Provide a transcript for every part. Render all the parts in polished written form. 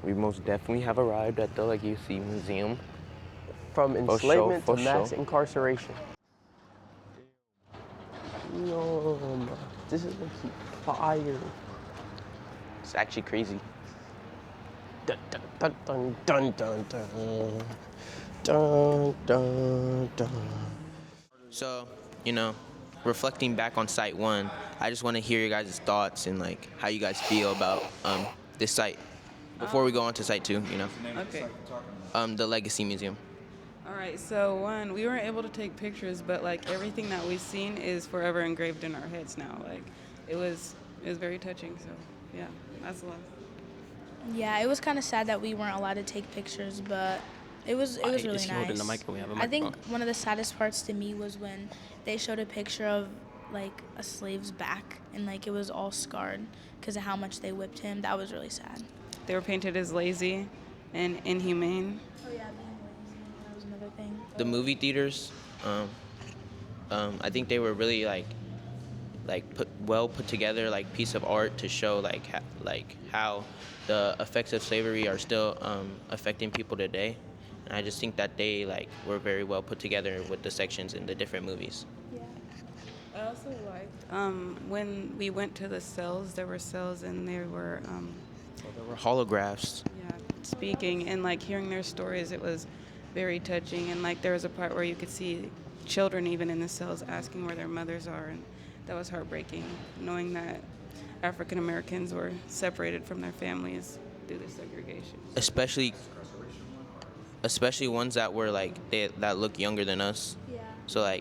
We most definitely have arrived at the Legacy Museum. From For sure, enslavement for to mass sure. incarceration. No, this is gonna keep fire. It's actually crazy. Dun dun dun dun dun dun dun dun dun. So, reflecting back on Site 1, I just want to hear your guys' thoughts and how you guys feel about this site. Before we go on to Site 2, Okay. the Legacy Museum. All right. So one, we weren't able to take pictures, but everything that we've seen is forever engraved in our heads now. It was very touching. So yeah, that's a lot. Yeah, it was kind of sad that we weren't allowed to take pictures, but it was really Is he nice. holding the mic? We have a I think microphone. one of the saddest parts to me was when they showed a picture of a slave's back and it was all scarred because of how much they whipped him. That was really sad. They were painted as lazy and inhumane. Oh yeah, being lazy. That was another thing. The movie theaters, I think they were really put together piece of art to show how the effects of slavery are still affecting people today. And I just think that they were very well put together with the sections in the different movies. Yeah. I also liked when we went to the cells. There were cells and there were There were holographs. speaking and hearing their stories. It was very touching, and there was a part where you could see children even in the cells asking where their mothers are, and that was heartbreaking, knowing that African Americans were separated from their families due to segregation. Especially ones that were that look younger than us. Yeah. So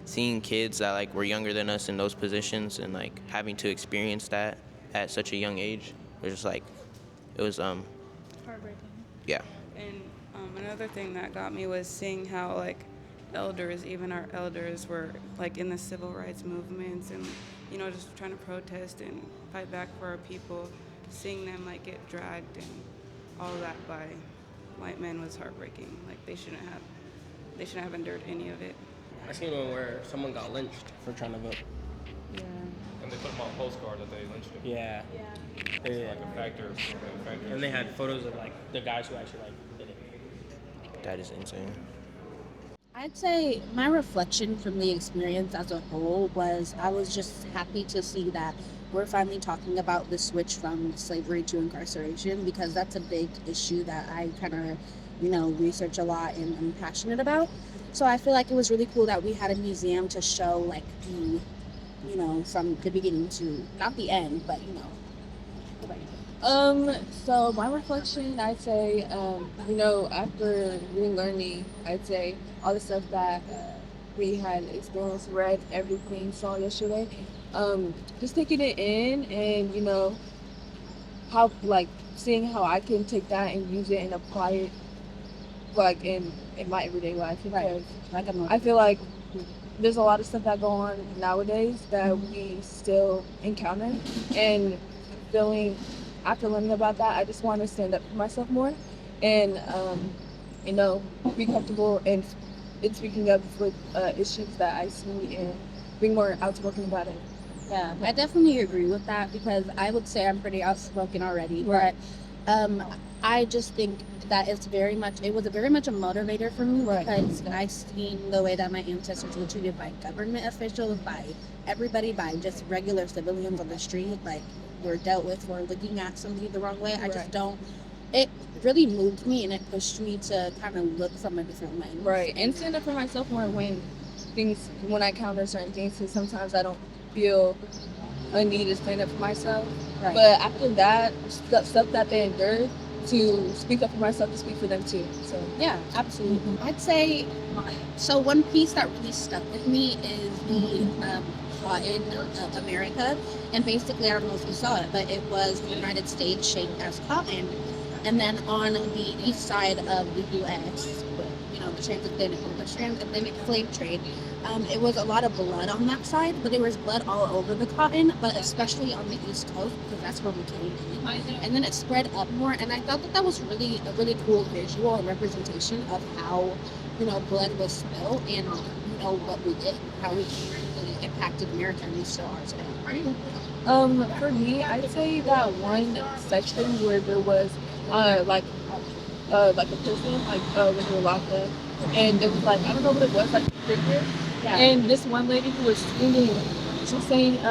seeing kids that were younger than us in those positions and having to experience that at such a young age was just it was Heartbreaking. yeah. And another thing that got me was seeing how elders, even our elders, were in the civil rights movements and just trying to protest and fight back for our people. Seeing them get dragged and all that by white men was heartbreaking. They shouldn't have endured any of it. I seen one where someone got lynched for trying to vote. Yeah. And they put them on postcard that they lynched him. Yeah. It's like a factor. And they had photos of the guys who actually did it. That is insane. I'd say my reflection from the experience as a whole was I was just happy to see that we're finally talking about the switch from slavery to incarceration, because that's a big issue that I kind of, research a lot and I'm passionate about. So I feel like it was really cool that we had a museum to show the, from the beginning to, not the end, but, what about you? So my reflection, I'd say, after reading, learning, I'd say all the stuff that we had experienced, read, everything, saw yesterday, just taking it in and, how, seeing how I can take that and use it and apply it, in my everyday life. Because I feel like there's a lot of stuff that go on nowadays that we still encounter, and after learning about that, I just want to stand up for myself more and, be comfortable and speaking up with issues that I see and being more outspoken about it. Yeah, I definitely agree with that, because I would say I'm pretty outspoken already, but I just think that it was very much a motivator for me, because I've seen the way that my ancestors were treated by government officials, by everybody, by just regular civilians on the street, were dealt with for looking at somebody the wrong way. I just don't. It really moved me and it pushed me to kind of look from a different lens. Right, and stand up for myself more when I encounter certain things, because sometimes I don't feel a need to stand up for myself. Right. But after that, stuff that they endured, to speak up for myself, to speak for them too. So yeah, absolutely. I'd say, so one piece that really stuck with me is the cotton of America. And basically, I don't know if you saw it, but it was the United States shaped as cotton. And then on the east side of the U.S., the transatlantic slave trade, it was a lot of blood on that side, but there was blood all over the cotton, but especially on the East Coast, because that's where we came in. And then it spread up more, and I thought that was really a really cool visual and representation of how, blood was spilled and, what we did, how we really impacted America, and we still are today. for me, I'd say that one section where there was like like a prison, when they were locked up, and it was like I don't know what it was, like a figure. Yeah. And this one lady who was singing, she was saying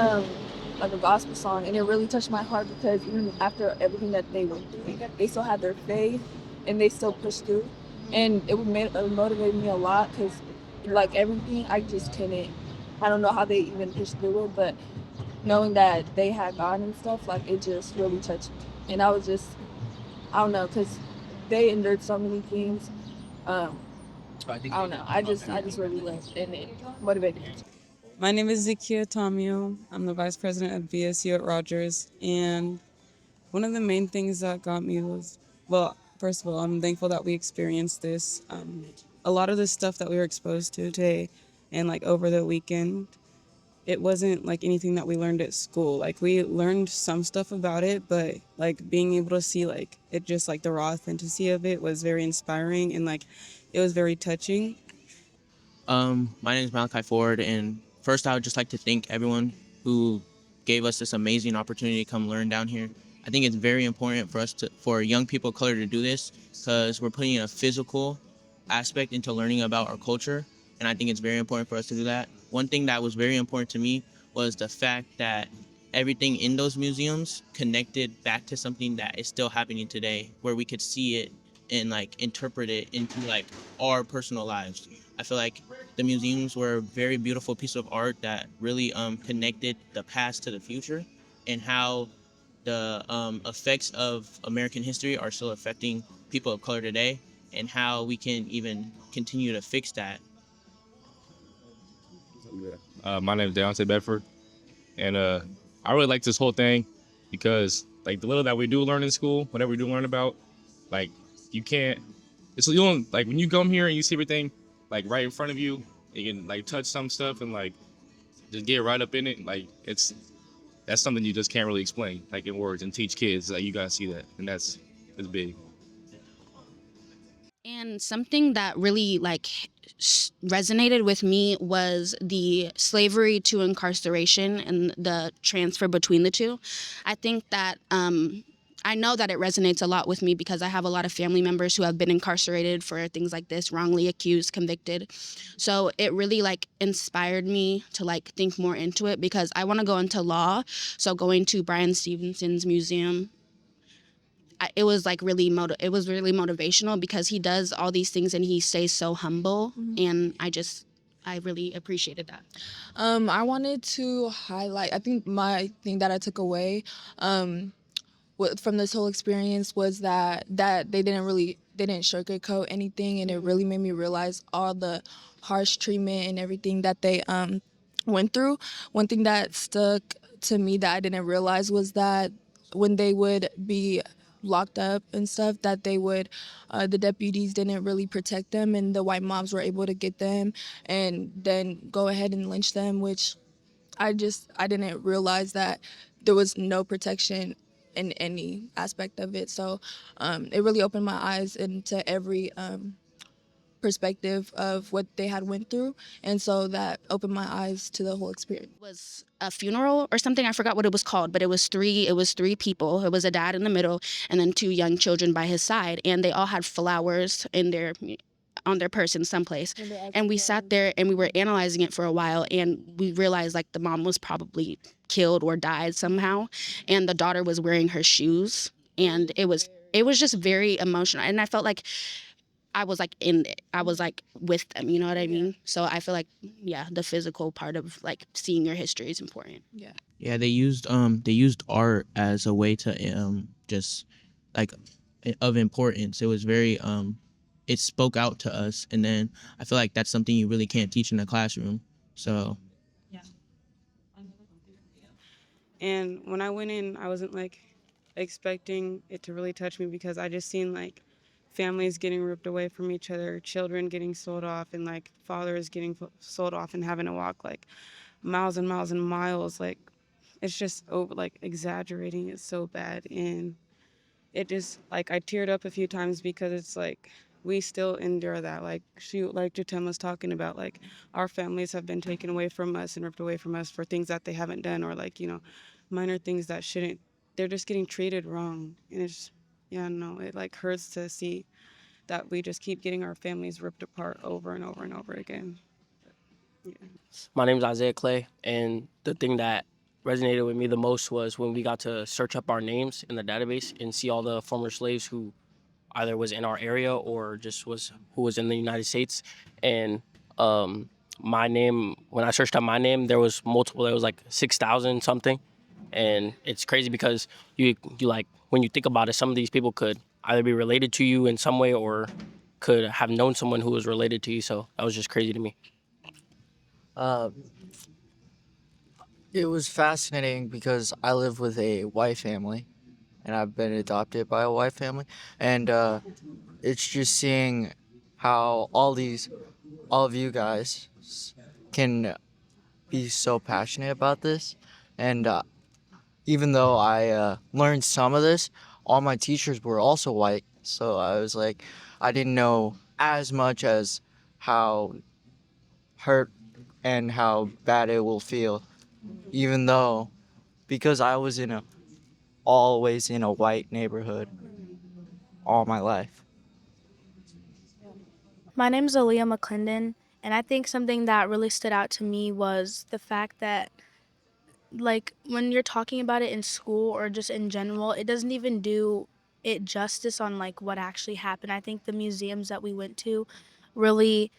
like a gospel song, and it really touched my heart because even after everything that they went through, they still had their faith, and they still pushed through, and it motivated me a lot because like everything I just couldn't. I don't know how they even pushed through it, but knowing that they had God and stuff, like it just really touched me, and I was just I don't know, because they endured so many things. Um, I don't know. I just really loved and it motivated me. My name is Zakia Tamio. I'm the vice president of BSU at Rogers. And one of the main things that got me was, well, first of all, I'm thankful that we experienced this. A lot of the stuff that we were exposed to today and like over the weekend, it wasn't like anything that we learned at school. Like we learned some stuff about it, but like being able to see like it just like the raw authenticity of it was very inspiring and like it was very touching. My name is Malachi Ford, and first I would just like to thank everyone who gave us this amazing opportunity to come learn down here. I think it's very important for young people of color to do this because we're putting a physical aspect into learning about our culture, and I think it's very important for us to do that. One thing that was very important to me was the fact that everything in those museums connected back to something that is still happening today, where we could see it and like interpret it into like our personal lives. I feel like the museums were a very beautiful piece of art that really connected the past to the future and how the effects of American history are still affecting people of color today and how we can even continue to fix that. My name is Deontay Bedford, and I really like this whole thing because like the little that we do learn in school, whatever we do learn about, like you can't. It's you don't like when you come here and you see everything like right in front of you. You can like touch some stuff and like just get right up in it. Like that's something you just can't really explain like in words and teach kids. Like you gotta see that, and that's big. And something that really resonated with me was the slavery to incarceration and the transfer between the two. I think that I know that it resonates a lot with me because I have a lot of family members who have been incarcerated for things like this, wrongly accused, convicted. So it really like inspired me to like think more into it because I want to go into law. So going to Brian Stevenson's museum, it was like it was really motivational because he does all these things and he stays so humble, and I really appreciated that. I wanted to highlight. I think my thing that I took away, from this whole experience was that they didn't sugarcoat anything, and it really made me realize all the harsh treatment and everything that they went through. One thing that stuck to me that I didn't realize was that when they would be locked up and stuff, that they would the deputies didn't really protect them, and the white mobs were able to get them and then go ahead and lynch them, which I didn't realize that there was no protection in any aspect of it. So it really opened my eyes into every perspective of what they had went through, and so that opened my eyes to the whole experience. It was a funeral or something. I forgot what it was called, but it was three people. It was a dad in the middle and then two young children by his side, and they all had flowers in their on their person someplace. And we sat there and we were analyzing it for a while, and we realized like the mom was probably killed or died somehow, and the daughter was wearing her shoes, and it was just very emotional, and I felt like I was like in it. I was like with them, you know what I mean? So I feel like, yeah, the physical part of like seeing your history is important. Yeah. Yeah, they used art as a way to just like of importance. It was very it spoke out to us, and then I feel like that's something you really can't teach in a classroom. So And when I went in, I wasn't like expecting it to really touch me because I just seen like families getting ripped away from each other, children getting sold off, and like fathers getting sold off and having to walk like miles and miles and miles. Like it's just over, like exaggerating it so bad. And it just like I teared up a few times because it's like we still endure that. Like shoot, like Jatem was talking about, like our families have been taken away from us and ripped away from us for things that they haven't done, or like, you know, minor things that shouldn't. They're just getting treated wrong, and yeah, no, it like hurts to see that we just keep getting our families ripped apart over and over and over again. Yeah. My name's Isaiah Clay, and the thing that resonated with me the most was when we got to search up our names in the database and see all the former slaves who either was in our area or just was who was in the United States. And my name, when I searched up my name, there was multiple. There was like 6,000 something, and it's crazy because you like when you think about it, some of these people could either be related to you in some way or could have known someone who was related to you. So that was just crazy to me. Uh, it was fascinating because I live with a white family, and I've been adopted by a white family, and it's just seeing how all of you guys can be so passionate about this, and even though I learned some of this, all my teachers were also white, so I was like, I didn't know as much as how hurt and how bad it will feel, even though because I was always in a white neighborhood all my life. My name's Aaliyah McClendon, and I think something that really stood out to me was the fact that, like, when you're talking about it in school or just in general, it doesn't even do it justice on, like, what actually happened. I think the museums that we went to really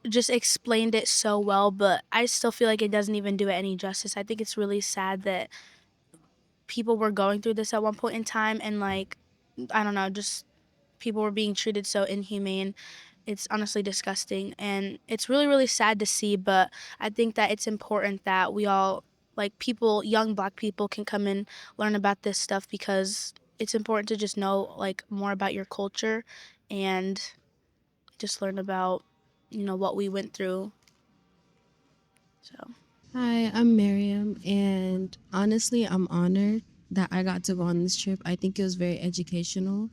just explained it so well, but I still feel like it doesn't even do it any justice. I think it's really sad that people were going through this at one point in time and, like, I don't know, just people were being treated so inhumane. It's honestly disgusting, and it's really, really sad to see, but I think that it's important that we all, like, people, young Black people can come and learn about this stuff because it's important to just know, like, more about your culture and just learn about, what we went through. So. Hi, I'm Miriam, and honestly, I'm honored that I got to go on this trip. I think it was very educational,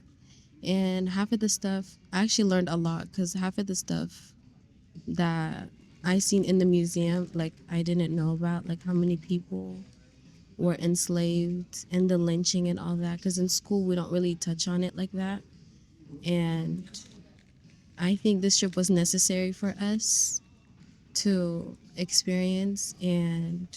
and half of the stuff I actually learned a lot because half of the stuff that I seen in the museum, like I didn't know about, like how many people were enslaved and the lynching and all that. Because in school we don't really touch on it like that, and I think this trip was necessary for us to experience. And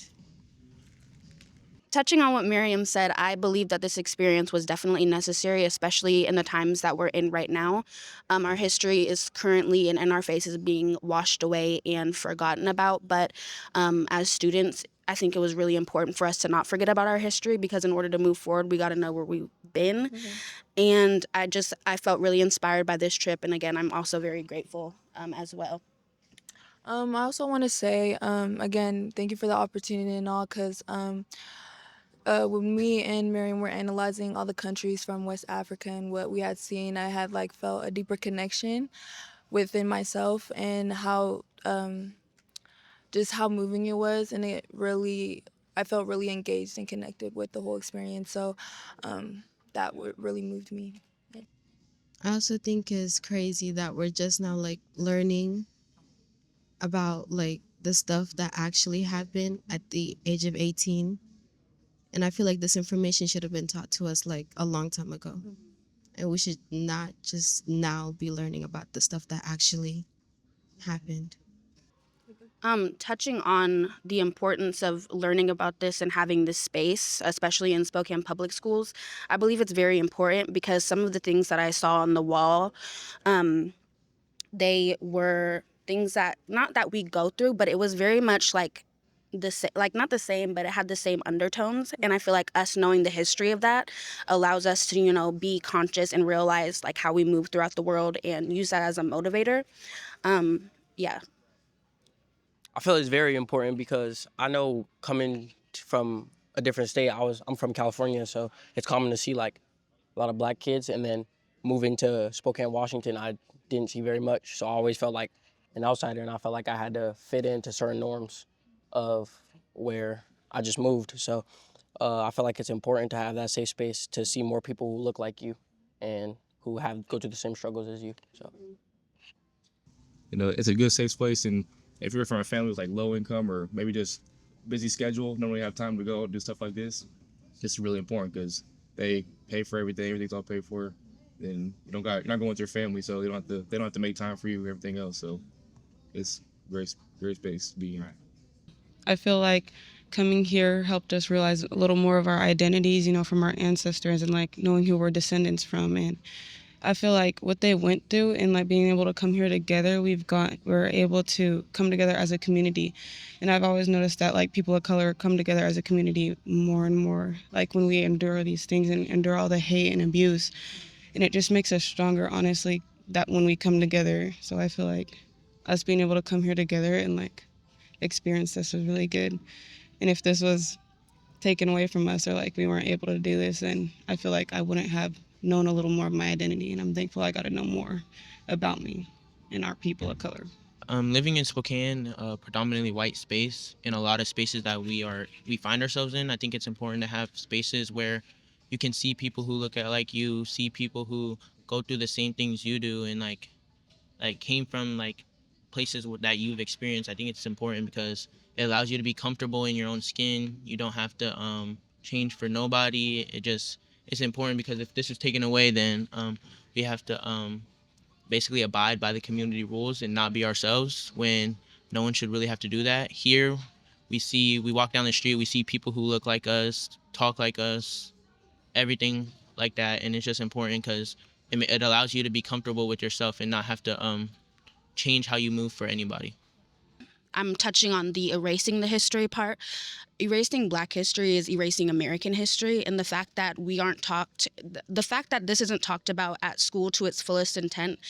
touching on what Miriam said, I believe that this experience was definitely necessary, especially in the times that we're in right now. Our history is currently and in our faces being washed away and forgotten about. But as students, I think it was really important for us to not forget about our history because in order to move forward, we got to know where we've been. And I felt really inspired by this trip. And again, I'm also very grateful as well. I also want to say, again, thank you for the opportunity and all, because when me and Miriam were analyzing all the countries from West Africa and what we had seen, I had like felt a deeper connection within myself and how just how moving it was, and I felt really engaged and connected with the whole experience. So that really moved me. I also think it's crazy that we're just now like learning about like the stuff that actually happened at the age of 18. And I feel like this information should have been taught to us like a long time ago. And we should not just now be learning about the stuff that actually happened. Touching on the importance of learning about this and having this space, especially in Spokane public schools, I believe it's very important because some of the things that I saw on the wall, they were things that not that we go through, but it was very much like like not the same, but it had the same undertones. And I feel like us knowing the history of that allows us to, be conscious and realize like how we move throughout the world and use that as a motivator. Yeah. I feel it's very important because I know coming from a different state, I'm from California, so it's common to see like a lot of Black kids, and then moving to Spokane, Washington, I didn't see very much, so I always felt like an outsider, and I felt like I had to fit into certain norms of where I just moved. So I feel like it's important to have that safe space to see more people who look like you and who go through the same struggles as you. So. It's a good safe place, and if you're from a family with like low income or maybe just busy schedule, don't really have time to go do stuff like this, it's really important because they pay for everything, everything's all paid for. Then you're not going with your family, so they don't have to make time for you, everything else. So it's great, great space to be in. I feel like coming here helped us realize a little more of our identities, from our ancestors and like knowing who we're descendants from. And I feel like what they went through and like being able to come here together, we're able to come together as a community. And I've always noticed that like people of color come together as a community more and more, like when we endure these things and endure all the hate and abuse. And it just makes us stronger, honestly, that when we come together. So I feel like us being able to come here together and like experience this was really good. And if this was taken away from us or like we weren't able to do this, then I feel like I wouldn't have known a little more of my identity. And I'm thankful I got to know more about me and our people of color. Living in Spokane, a predominantly white space, in a lot of spaces that we find ourselves in, I think it's important to have spaces where you can see people who look at like you, see people who go through the same things you do, and like came from like places that you've experienced. I think it's important because it allows you to be comfortable in your own skin. You don't have to change for nobody. It's important because if this is taken away, then we have to basically abide by the community rules and not be ourselves when no one should really have to do that. Here, we walk down the street, we see people who look like us, talk like us, everything like that, and it's just important because it allows you to be comfortable with yourself and not have to change how you move for anybody. I'm touching on the erasing the history part. Erasing Black history is erasing American history, and the fact that this isn't talked about at school to its fullest intent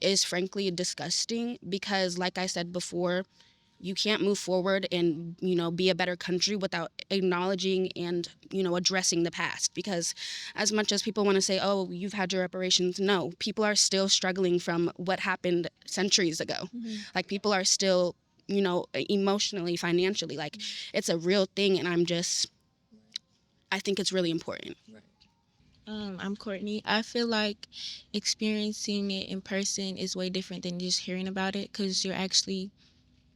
is frankly disgusting because, like I said before, you can't move forward and be a better country without acknowledging and addressing the past, because as much as people want to say, oh, you've had your reparations, no, people are still struggling from what happened centuries ago. Like, people are still emotionally, financially, like, it's a real thing, and I think it's really important. I'm Courtney. I feel like experiencing it in person is way different than just hearing about it because you're actually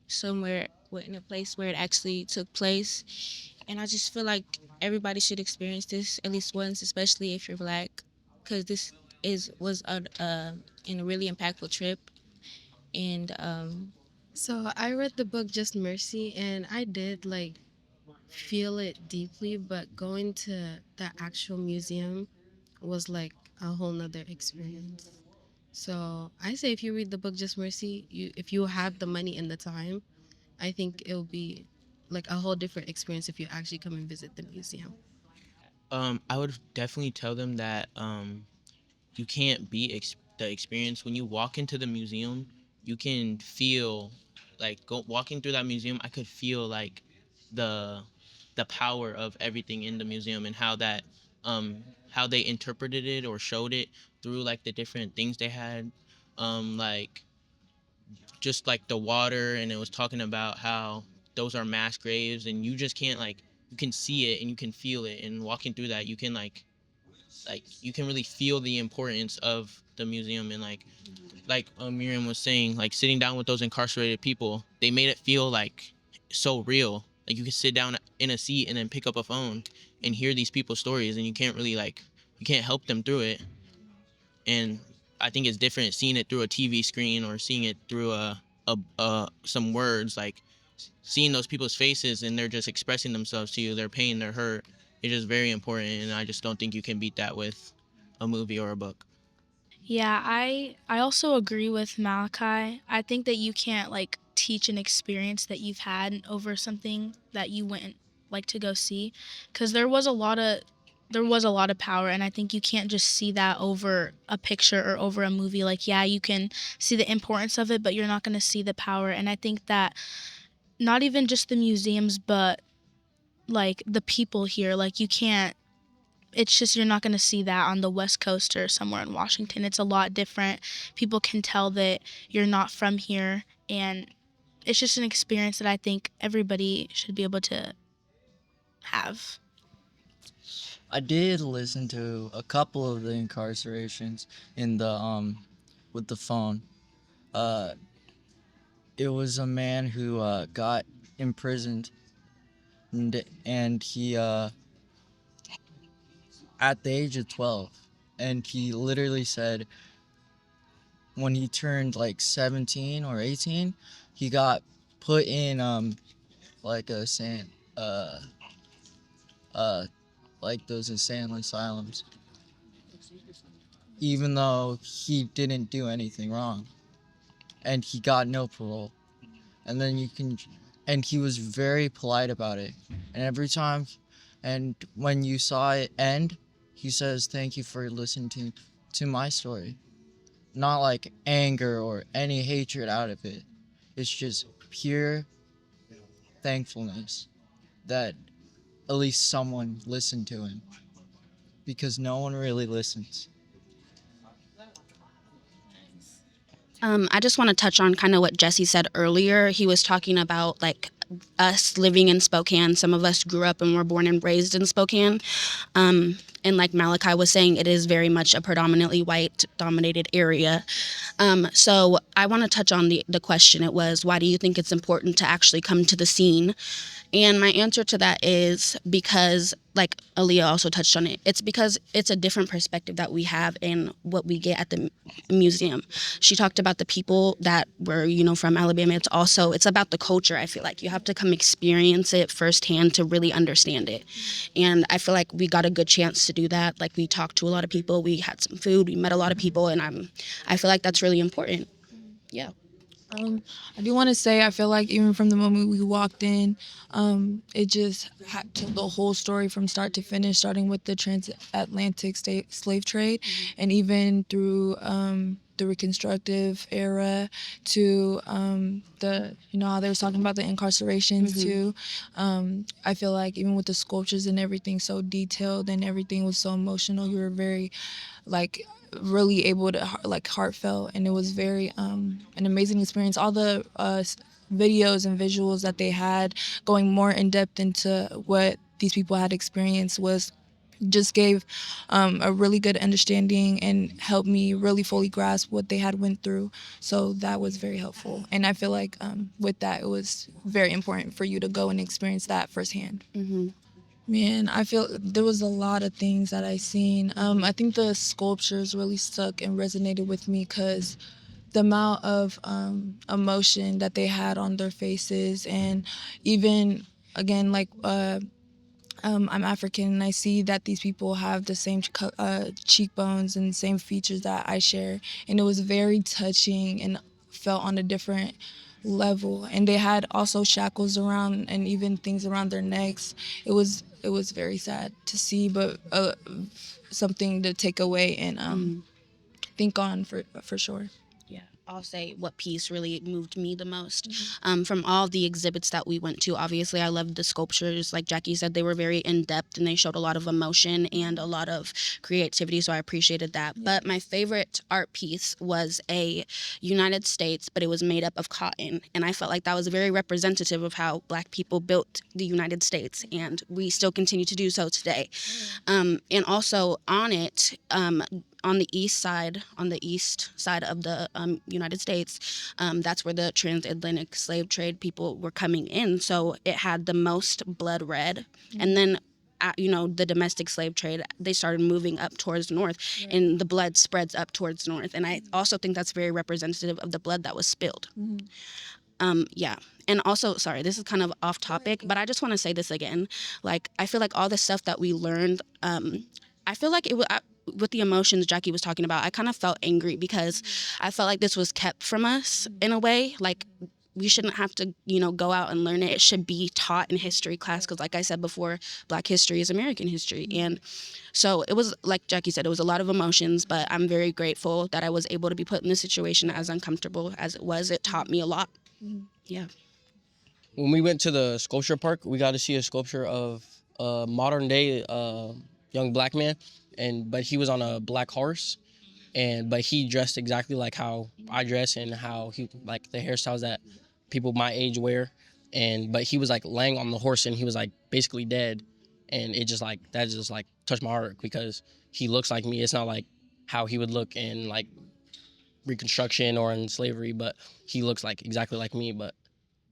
somewhere in a place where it actually took place. And I just feel like everybody should experience this at least once, especially if you're Black, because this was a really impactful trip. And So I read the book Just Mercy, and I did like feel it deeply, but going to the actual museum was like a whole nother experience. So I say if you read the book Just Mercy, if you have the money and the time, I think it'll be like a whole different experience if you actually come and visit the museum. I would definitely tell them that you can't beat the experience when you walk into the museum. You can feel like walking through that museum. I could feel like the the power of everything in the museum and how they interpreted it or showed it through like the different things they had, like just like the water, and it was talking about how those are mass graves, and you just can't like you can see it and you can feel it, and walking through that you can like you can really feel the importance of the museum. And like Miriam was saying, like sitting down with those incarcerated people, they made it feel like so real. Like you can sit down in a seat and then pick up a phone and hear these people's stories, and you can't really like you can't help them through it. And I think it's different seeing it through a TV screen or seeing it through some words. Like seeing those people's faces and they're just expressing themselves to you, their pain, their hurt. It's just very important, and I just don't think you can beat that with a movie or a book. Yeah, I also agree with Malachi. I think that you can't like teach an experience that you've had over something that you went like to go see, cuz there was a lot of power, and I think you can't just see that over a picture or over a movie. Like, yeah, you can see the importance of it, but you're not going to see the power. And I think that not even just the museums, but like the people here, like you can't it's just you're not going to see that on the West Coast or somewhere in Washington. It's a lot different. People can tell that you're not from here, and it's just an experience that I think everybody should be able to have. I did listen to a couple of the incarcerations in the with the phone. Uh, it was a man who got imprisoned, and he at the age of 12, and he literally said when he turned like 17 or 18, he got put in like a sand uh like those insane asylums, even though he didn't do anything wrong, and he got no parole. And then and he was very polite about it. And every time, and when you saw it end, he says, "Thank you for listening to my story." Not like anger or any hatred out of it. It's just pure thankfulness that at least someone listened to him, because no one really listens. I just want to touch on kind of what Jesse said earlier. He was talking about like us living in Spokane. Some of us grew up and were born and raised in Spokane. And like Malachi was saying, it is very much a predominantly white dominated area. So I want to touch on the question. It was, why do you think it's important to actually come to the scene? And my answer to that is because, like Aaliyah also touched on it, it's because it's a different perspective that we have in what we get at the museum. She talked about the people that were, from Alabama. It's about the culture. I feel like you have to come experience it firsthand to really understand it. And I feel like we got a good chance to do that. Like, we talked to a lot of people, we had some food, we met a lot of people, and I feel like that's really important. Yeah. I do want to say I feel like even from the moment we walked in, it just told the whole story from start to finish, starting with the transatlantic slave trade, and even through the Reconstructive era to the how they were talking about the incarcerations too. I feel like even with the sculptures and everything so detailed and everything was so emotional, you were very like really able to heartfelt, and it was very an amazing experience. All the videos and visuals that they had going more in depth into what these people had experienced was just gave a really good understanding and helped me really fully grasp what they had went through. So that was very helpful, and I feel like with that it was very important for you to go and experience that firsthand. Man, I feel there was a lot of things that I seen. I think the sculptures really stuck and resonated with me because the amount of emotion that they had on their faces, and even again, like I'm African, and I see that these people have the same cheekbones and same features that I share, and it was very touching and felt on a different level. And they had also shackles around and even things around their necks. It was very sad to see, but something to take away and think on for sure. Yeah, I'll say what piece really moved me the most. From all the exhibits that we went to, obviously I loved the sculptures. Like Jackie said, they were very in-depth and they showed a lot of emotion and a lot of creativity, so I appreciated that. But my favorite art piece was a United States, but it was made up of cotton, and I felt like that was very representative of how Black people built the United States, and we still continue to do so today. And also on it, on the east side of the United States, that's where the transatlantic slave trade people were coming in. So it had the most blood red. And then, the domestic slave trade, they started moving up towards north, and the blood spreads up towards north. And I also think that's very representative of the blood that was spilled. Yeah. And also, sorry, this is kind of off topic, but I just want to say this again. Like, I feel like all the stuff that we learned, I feel like with the emotions Jackie was talking about, I kind of felt angry because I felt like this was kept from us in a way. Like, we shouldn't have to, go out and learn it. It should be taught in history class because, like I said before, Black history is American history. And so it was, like Jackie said, it was a lot of emotions, but I'm very grateful that I was able to be put in this situation, as uncomfortable as it was. It taught me a lot. Yeah. When we went to the sculpture park, we got to see a sculpture of a modern day young Black man, but he was on a black horse, but he dressed exactly like how I dress and how he like the hairstyles that people my age wear, but he was like laying on the horse and he was like basically dead, and it just like that just like touched my heart because he looks like me. It's not like how he would look in like Reconstruction or in slavery, but he looks like exactly like me. But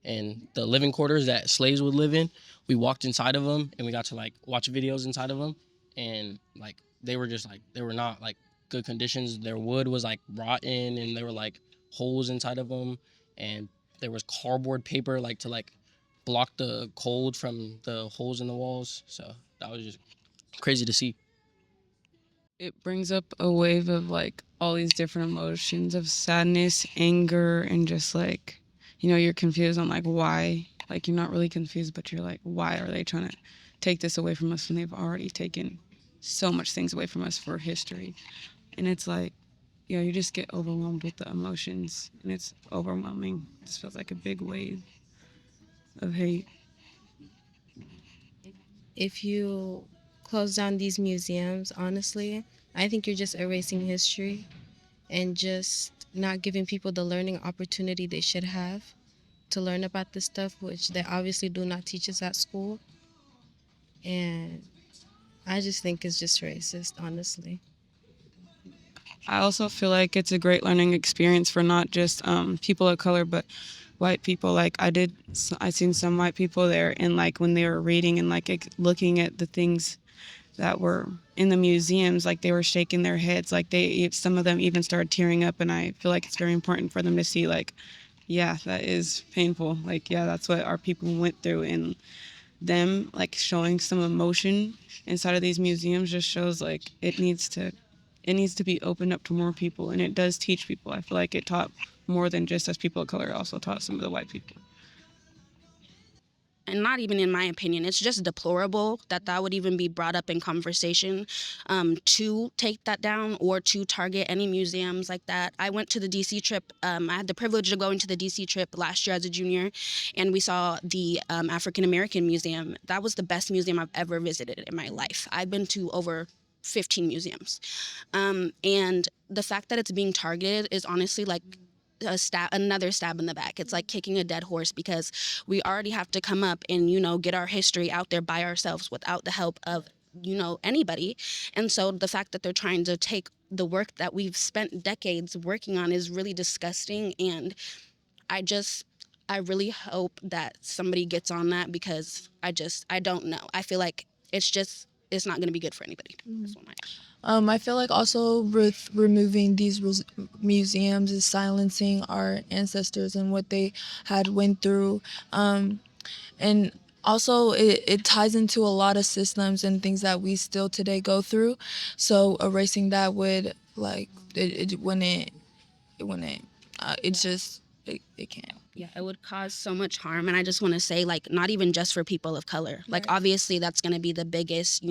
and the living quarters that slaves would live in, we walked inside of them and we got to like watch videos inside of them, and like they were not like good conditions. Their wood was like rotten, and there were like holes inside of them, and there was cardboard paper like to like block the cold from the holes in the walls. So that was just crazy to see. It brings up a wave of like all these different emotions of sadness, anger, and just like, you're confused on like why. Like, you're not really confused, but you're like, why are they trying to take this away from us when they've already taken so much things away from us for history? And it's like, you just get overwhelmed with the emotions, and it's overwhelming. It just feels like a big wave of hate. If you close down these museums, honestly, I think you're just erasing history and just not giving people the learning opportunity they should have to learn about this stuff, which they obviously do not teach us at school. And I just think it's just racist, honestly. I also feel like it's a great learning experience for not just people of color, but white people. Like I seen some white people there, and like when they were reading and like looking at the things that were in the museums, like they were shaking their heads, like some of them even started tearing up. And I feel like it's very important for them to see, like, yeah, that is painful. Like, yeah, that's what our people went through, and them like showing some emotion inside of these museums just shows like it needs to be opened up to more people, and it does teach people. I feel like it taught more than just us people of color. It also taught some of the white people. And not even in my opinion, it's just deplorable that that would even be brought up in conversation, to take that down or to target any museums like that. I went to the DC trip. I had the privilege of going to the DC trip last year as a junior, and we saw the African American Museum. That was the best museum I've ever visited in my life. I've been to over 15 museums. And the fact that it's being targeted is honestly like another stab in the back. It's like kicking a dead horse, because we already have to come up and get our history out there by ourselves without the help of anybody. And so the fact that they're trying to take the work that we've spent decades working on is really disgusting. And I just I really hope that somebody gets on that, because I don't know. I feel like it's not going to be good for anybody. That's what I feel like also with removing these museums is silencing our ancestors and what they had went through, and also it ties into a lot of systems and things that we still today go through. So erasing that would like it wouldn't it wouldn't it's just it can't. Yeah, it would cause so much harm. And I just want to say, like, not even just for people of color. Like, obviously, that's going to be the biggest,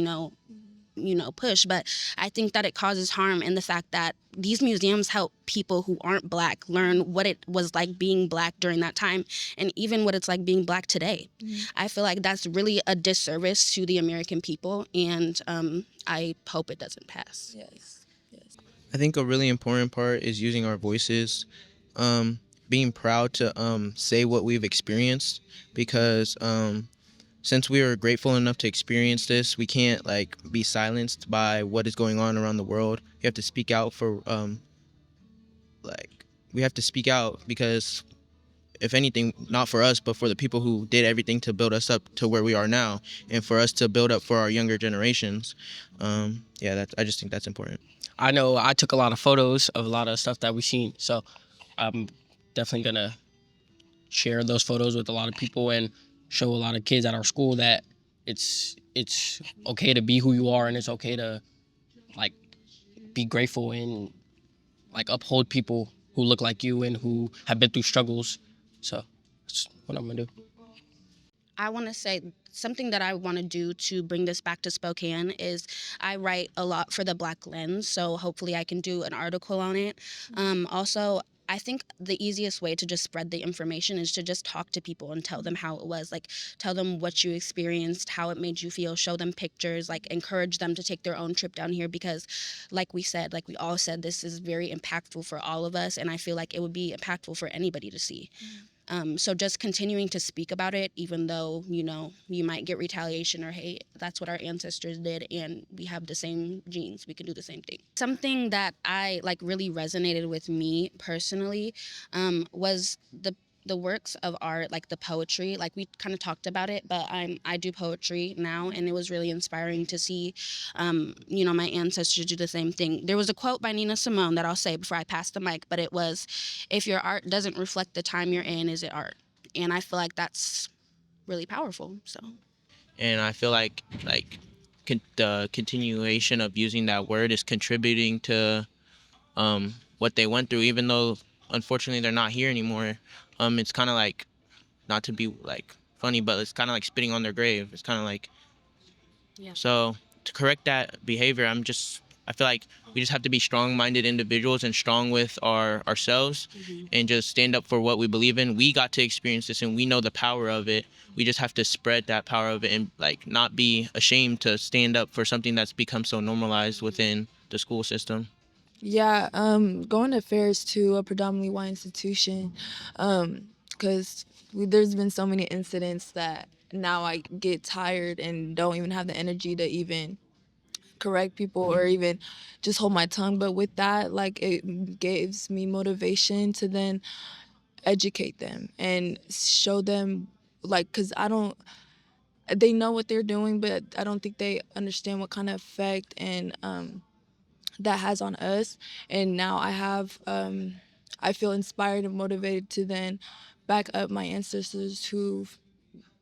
push. But I think that it causes harm in the fact that these museums help people who aren't black learn what it was like being black during that time, and even what it's like being black today. I feel like that's really a disservice to the American people, and I hope it doesn't pass. Yes. I think a really important part is using our voices, being proud to say what we've experienced, because since we are grateful enough to experience this, we can't like be silenced by what is going on around the world. You have to speak out for we have to speak out, because if anything, not for us, but for the people who did everything to build us up to where we are now, and for us to build up for our younger generations. I just think that's important. I know I took a lot of photos of a lot of stuff that we've seen, so I'm definitely gonna share those photos with a lot of people and show a lot of kids at our school that it's okay to be who you are, and it's okay to like be grateful and like uphold people who look like you and who have been through struggles. So that's what I'm gonna do. I want to say something that I want to do to bring this back to Spokane is I write a lot for the Black Lens, so hopefully I can do an article on it. Also, I think the easiest way to just spread the information is to just talk to people and tell them how it was. Like, tell them what you experienced, how it made you feel, show them pictures, like encourage them to take their own trip down here, because like we all said, this is very impactful for all of us, and I feel like it would be impactful for anybody to see. So just continuing to speak about it, even though, you might get retaliation or hate, that's what our ancestors did, and we have the same genes. We can do the same thing. Something that I really resonated with me personally was the works of art, like the poetry, like we kind of talked about it, but I do poetry now, and it was really inspiring to see, my ancestors do the same thing. There was a quote by Nina Simone that I'll say before I pass the mic, but it was, "If your art doesn't reflect the time you're in, is it art?" And I feel like that's really powerful. So. And I feel like the continuation of using that word is contributing to what they went through, even though unfortunately they're not here anymore. It's kind of like, not to be like funny, but it's kind of like spitting on their grave. It's kind of like, Yeah. so to correct that behavior, I feel like we just have to be strong-minded individuals and strong with ourselves, and just stand up for what we believe in. We got to experience this and we know the power of it. We just have to spread that power of it, and like not be ashamed to stand up for something that's become so normalized within the school system. Yeah, going to fairs to a predominantly white institution, because there's been so many incidents that now I get tired and don't even have the energy to even correct people or even just hold my tongue. But with that, like, it gives me motivation to then educate them and show them, like, because I don't, they know what they're doing, but I don't think they understand what kind of effect and that has on us. And now I feel inspired and motivated to then back up my ancestors who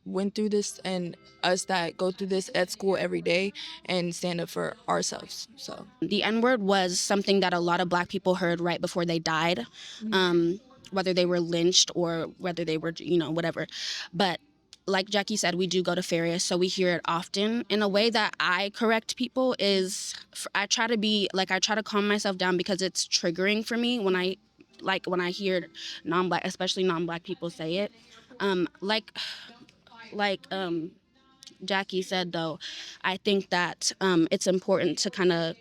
went through this and us that go through this at school every day and stand up for ourselves. So The N word was something that a lot of Black people heard right before they died, whether they were lynched or whether they were, whatever. But like Jackie said, we do go to fairs, so we hear it often. In a way that I correct people is, I try to calm myself down, because it's triggering for me when I hear non-Black, especially non-Black people say it. Like Jackie said, though, I think that it's important to kind of,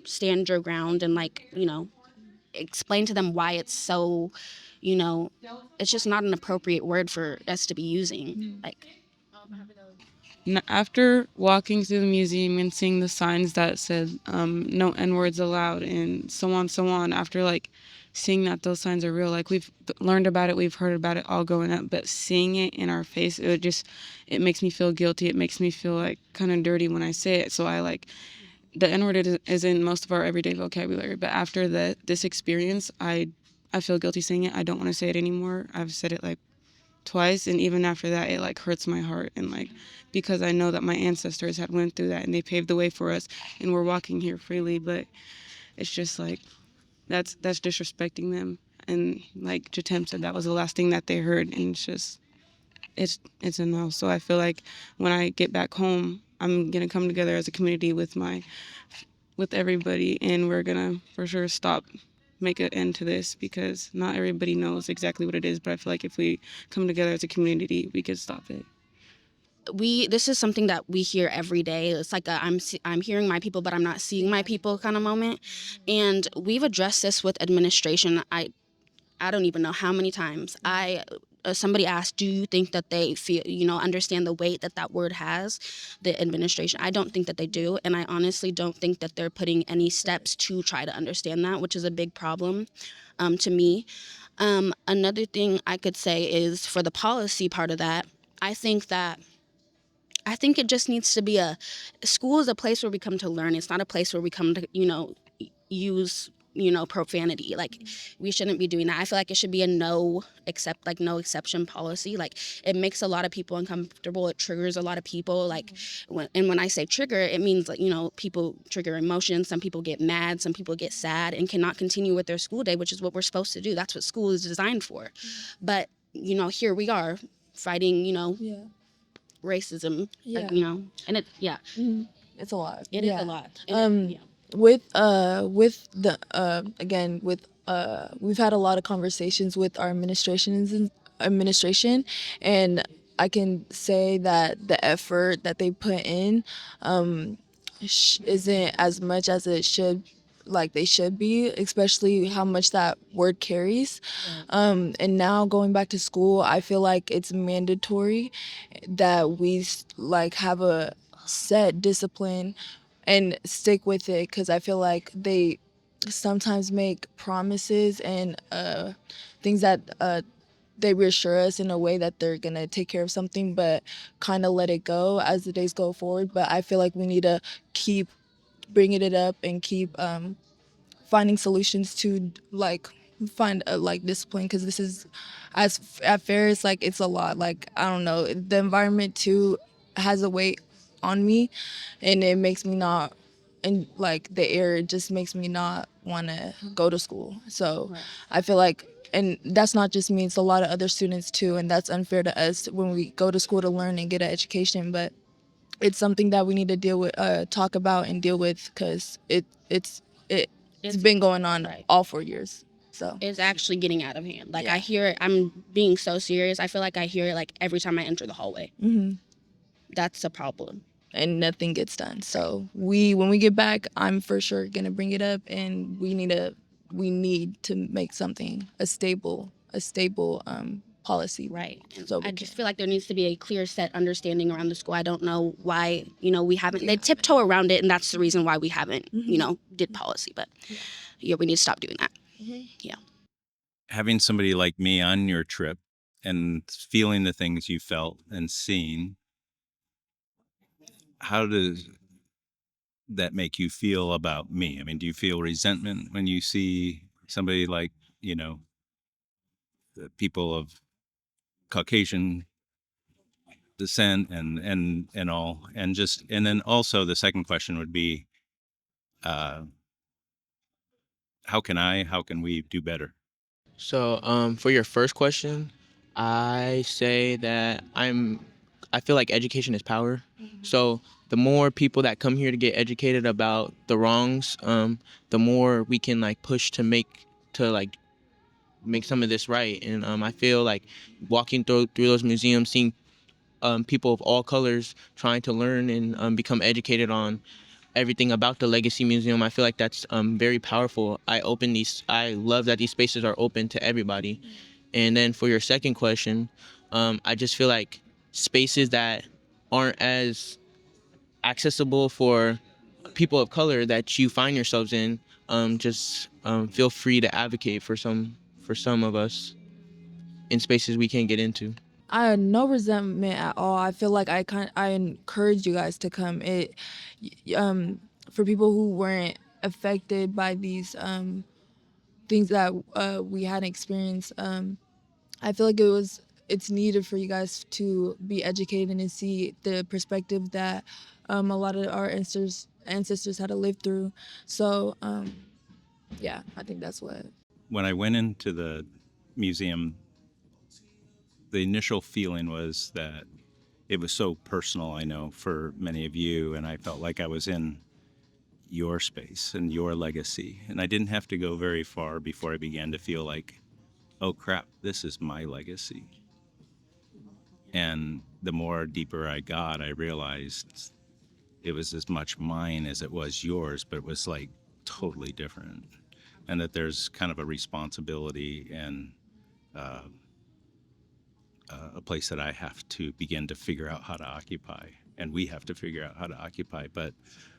stand your ground and, explain to them why it's so, it's just not an appropriate word for us to be using. Like, After walking through the museum and seeing the signs that said no N words allowed and so on, after seeing that those signs are real, we've learned about it, we've heard about it all growing up, but seeing it in our face, it makes me feel guilty. It makes me feel kind of dirty when I say it. So the N word is in most of our everyday vocabulary, but after this experience, I feel guilty saying it. I don't want to say it anymore. I've said it twice, and even after that, it hurts my heart, and because I know that my ancestors had went through that and they paved the way for us, and we're walking here freely. But it's just that's disrespecting them, and like Jatem said, that was the last thing that they heard, and it's a no. So I feel like when I get back home, I'm gonna come together as a community with everybody, and we're gonna for sure make an end to this, because not everybody knows exactly what it is, but I feel like if we come together as a community, we could stop it. this is something that we hear every day. It's like I'm hearing my people, but I'm not seeing my people kind of moment. And we've addressed this with administration. I don't even know how many times. Somebody asked, do you think that they feel, understand the weight that word has, the administration? I don't think that they do, and I honestly don't think that they're putting any steps to try to understand that, which is a big problem to me. Another thing I could say is, for the policy part of that, I think it just needs to be school is a place where we come to learn. It's not a place where we come to, use, profanity. Like, we shouldn't be doing that. I feel like it should be a no exception policy. Like, it makes a lot of people uncomfortable. It triggers a lot of people. Like, when I say trigger, it means people trigger emotions. Some people get mad. Some people get sad and cannot continue with their school day, which is what we're supposed to do. That's what school is designed for. But, here we are fighting, yeah. racism, Yeah. And It's a lot. It is a lot. With the again with we've had a lot of conversations with our administration, and I can say that the effort that they put in isn't as much as it should, like they should be, especially how much that word carries. And now going back to school, I feel like it's mandatory that we have a set discipline and stick with it, because I feel like they sometimes make promises and things that they reassure us in a way that they're gonna take care of something, but kind of let it go as the days go forward. But I feel like we need to keep bringing it up and keep finding solutions to like find a like discipline, because this is at Ferris, like it's a lot. Like I don't know, the environment too has a weight on me, and it makes me not, and like the air, it just makes me not want to go to school. So right. I feel like, and that's not just me, it's a lot of other students too, and that's unfair to us when we go to school to learn and get an education. But it's something that we need to deal with, talk about and deal with, because it's been going on right. all 4 years. So It's actually getting out of hand. Like Yeah. I hear it, I'm being so serious. I feel like I hear it like every time I enter the hallway. hmm That's a problem. and nothing gets done. So when we get back, I'm for sure gonna bring it up, and we need to make something a stable policy. Right. And So we I just can- feel like there needs to be a clear set understanding around the school. I don't know why, we haven't, they tiptoe around it, and that's the reason why we haven't, did policy. But yeah, we need to stop doing that. Yeah. Having somebody like me on your trip and feeling the things you felt and seeing, how does that make you feel about me? I mean, do you feel resentment when you see somebody like, the people of Caucasian descent and all? And then also the second question would be, uh, how can we do better? So, for your first question, I say that I feel like education is power. So, the more people that come here to get educated about the wrongs, the more we can like push to like make some of this right. And I feel like walking through those museums, seeing people of all colors trying to learn and become educated on everything about the Legacy Museum. I feel like that's very powerful. I love that these spaces are open to everybody. And then for your second question, I just feel like spaces that aren't as accessible for people of color that you find yourselves in, just feel free to advocate for some of us in spaces we can't get into. I had no resentment at all. I feel like I encourage you guys to come. For people who weren't affected by these things that we had experienced. I feel like it's needed for you guys to be educated and see the perspective that a lot of our ancestors had to live through. So yeah, I think that's what. When I went into the museum, the initial feeling was that it was so personal, I know, for many of you, and I felt like I was in your space and your legacy. And I didn't have to go very far before I began to feel like, oh crap, this is my legacy. And the more deeper I got, I realized it was as much mine as it was yours, but it was like totally different. And that there's kind of a responsibility and a place that I have to begin to figure out how to occupy, and we have to figure out how to occupy. But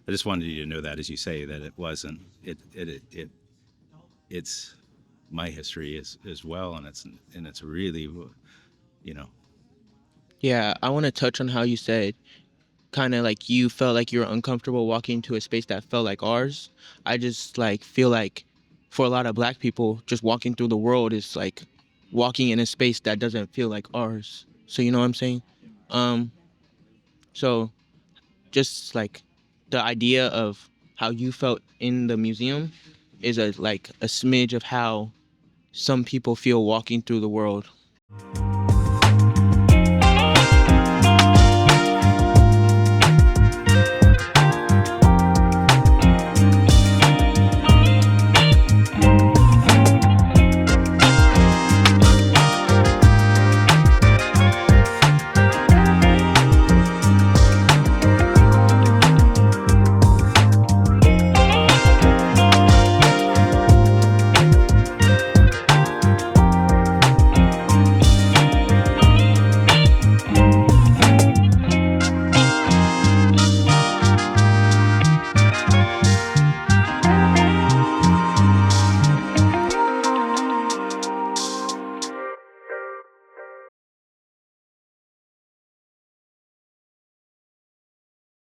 I just wanted you to know that, as you say, that it wasn't it's my history as well, and it's really, you know. Yeah, I want to touch on how you said kind of like you felt like you were uncomfortable walking into a space that felt like ours. I just like feel like for a lot of black people, just walking through the world is like walking in a space that doesn't feel like ours. So you know what I'm saying? So just like the idea of how you felt in the museum is like a smidge of how some people feel walking through the world.